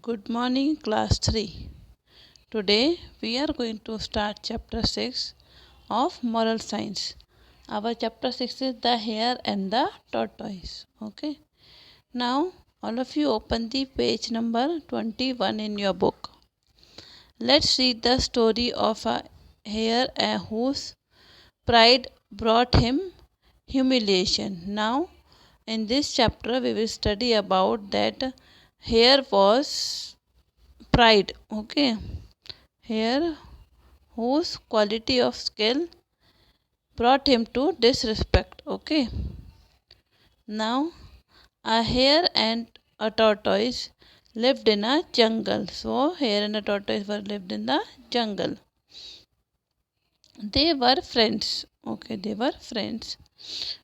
Good morning, class 3. Today we are going to start chapter 6 of moral science. Our chapter 6 is the hare and the tortoise. Okay. Now, all of you open the page number 21 in your book. Let's read the story of a hare whose pride brought him humiliation. Now, in this chapter, we will study about that hare was pride. Okay, here whose quality of skill brought him to disrespect. Okay, now a hare and a tortoise lived in a jungle. So hare and a tortoise were lived in the jungle. They were friends. Okay, they were friends.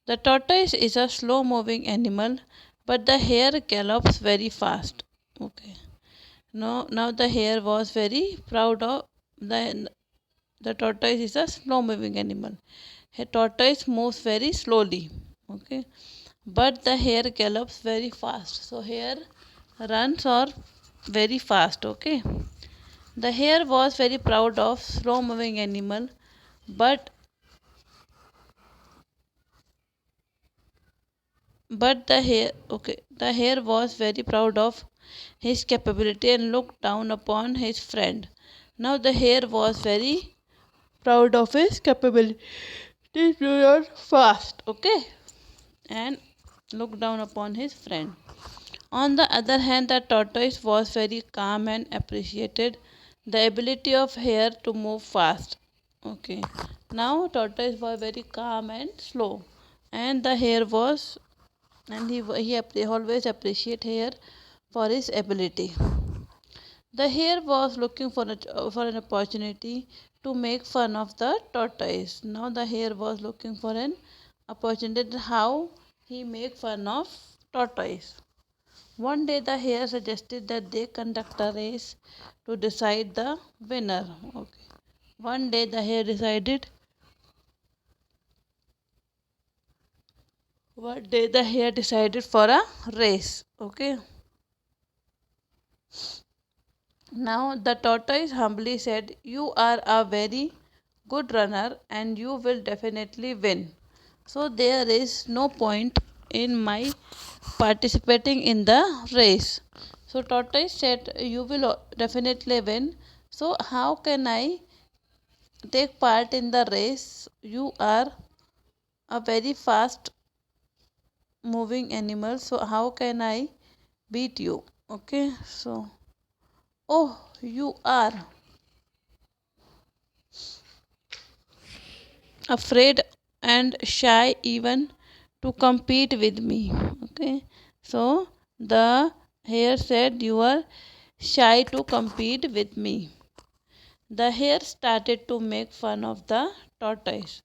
The tortoise is a slow moving animal, but the hare gallops very fast. Okay, now the hare was very proud of the tortoise is a slow moving animal. A tortoise moves very slowly. Okay, but the hare gallops very fast. So hare runs or very fast. Okay, the hare was very proud of slow moving animal, but the hare was very proud of his capability and looked down upon his friend. Now the hare was very proud of his capability to run fast. Okay, and looked down upon his friend. On the other hand, the tortoise was very calm and appreciated the ability of hare to move fast. Okay, now tortoise was very calm and slow, and the hare was, and he always appreciate hare for his ability. The hare was looking for an opportunity to make fun of the tortoise. Now the hare was looking for an opportunity how he make fun of tortoise. One day the hare suggested that they conduct a race to decide the winner. Okay. One day the hare decided for a race. Okay. Now the tortoise humbly said, "You are a very good runner and you will definitely win. So there is no point in my participating in the race." So tortoise said, "You will definitely win. So how can I take part in the race? You are a very fast moving animal. So how can I beat you?" Okay, so oh, you are afraid and shy even to compete with me. Okay, so the hare said, "You are shy to compete with me." The hare started to make fun of the tortoise.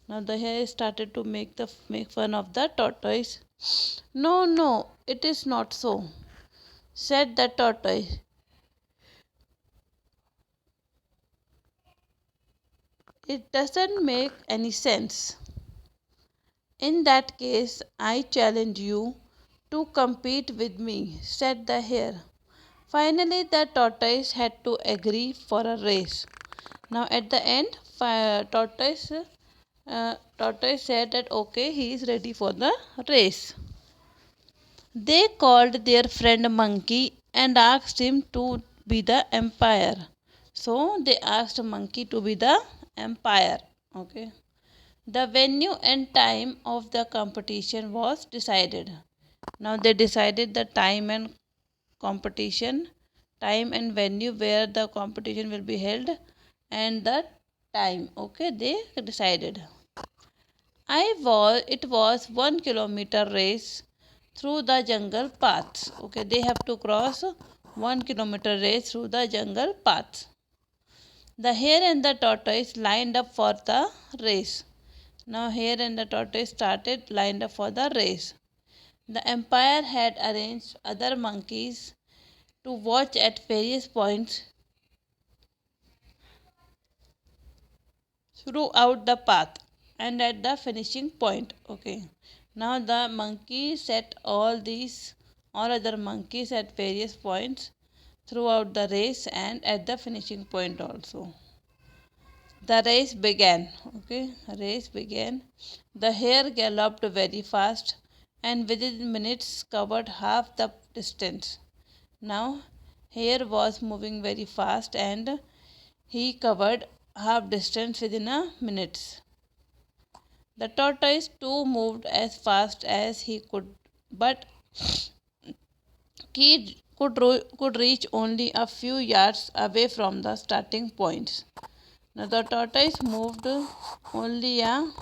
Now the hare started to make fun of the tortoise. "No, no, it is not so," said the tortoise. "It doesn't make any sense. In that case, I challenge you to compete with me," said the hare. Finally, the tortoise had to agree for a race. Now, at the end, tortoise said that okay, he is ready for the race. They called their friend Monkey and asked him to be the umpire. So they asked Monkey to be the umpire. Okay. The venue and time of the competition was decided. Now they decided the competition, time and venue where the competition will be held, and the time. Okay, they decided. It was 1 kilometer race through the jungle paths. Okay, they have to cross 1 kilometer race through the jungle paths. The hare and the tortoise lined up for the race. Now hare and the tortoise started lined up for the race. The umpire had arranged other monkeys to watch at various points throughout the path and at the finishing point. Okay. Now the monkey set all other monkeys at various points throughout the race and at the finishing point also. The race began. Okay, race began. The hare galloped very fast and within minutes covered half the distance. Now, hare was moving very fast and he covered half distance within a minute. The tortoise too moved as fast as he could, but he could reach only a few yards away from the starting point. Now the tortoise moved only a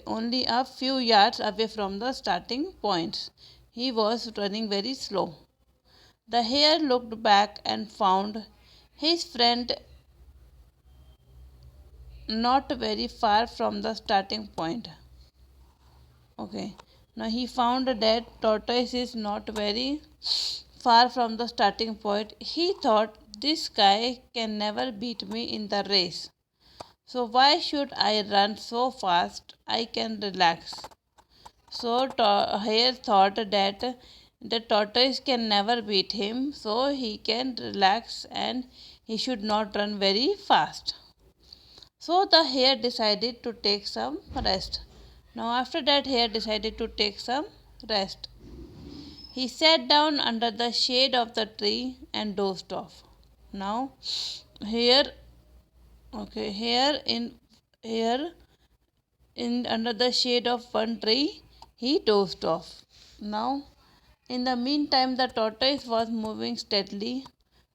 only a few yards away from the starting point. He was running very slow. The hare looked back and found his friend not very far from the starting point. Okay. Now he found that tortoise is not very far from the starting point. He thought this guy can never beat me in the race. So why should I run so fast? I can relax. So hare thought that the tortoise can never beat him, so he can relax and he should not run very fast. So the hare decided to take some rest. Now after that hare decided to take some rest. He sat down under the shade of the tree and dozed off. Now here here in under the shade of one tree he dozed off. Now in the meantime the tortoise was moving steadily.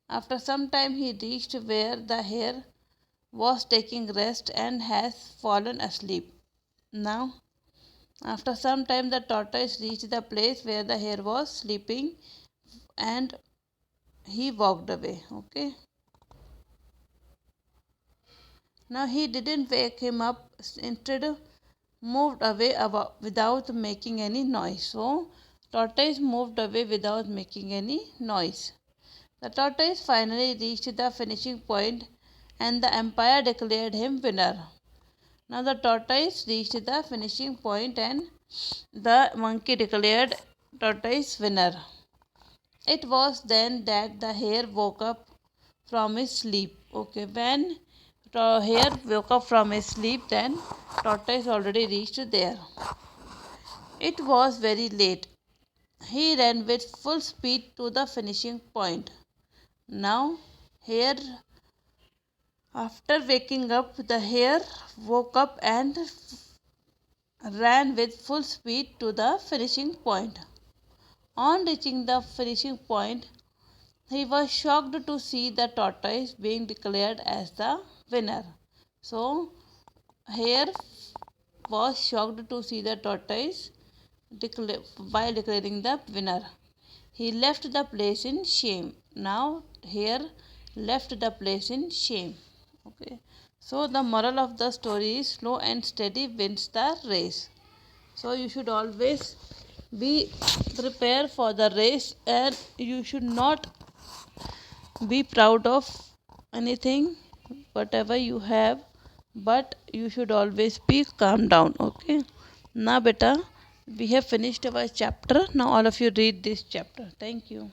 After some time he reached where the hare was taking rest and has fallen asleep. Now after some time the tortoise reached the place where the hare was sleeping and he walked away. Okay. Now he didn't wake him up, instead moved away without making any noise. So tortoise moved away without making any noise. The tortoise finally reached the finishing point and the umpire declared him winner. Now the tortoise reached the finishing point and the monkey declared tortoise winner. It was then that the hare woke up from his sleep. Okay, when the hare woke up from his sleep, then tortoise already reached there. It was very late. He ran with full speed to the finishing point. Now, hare, after waking up, the hare woke up and ran with full speed to the finishing point. On reaching the finishing point, he was shocked to see the tortoise being declared as the winner. So, hare was shocked to see the tortoise by declaring the winner. He left the place in shame. Now, hare left the place in shame. Okay. So, the moral of the story is slow and steady wins the race. So, you should always be prepared for the race and you should not be proud of anything whatever you have, but you should always be calm down. Okay, now beta, we have finished our chapter. Now all of you read this chapter. Thank you.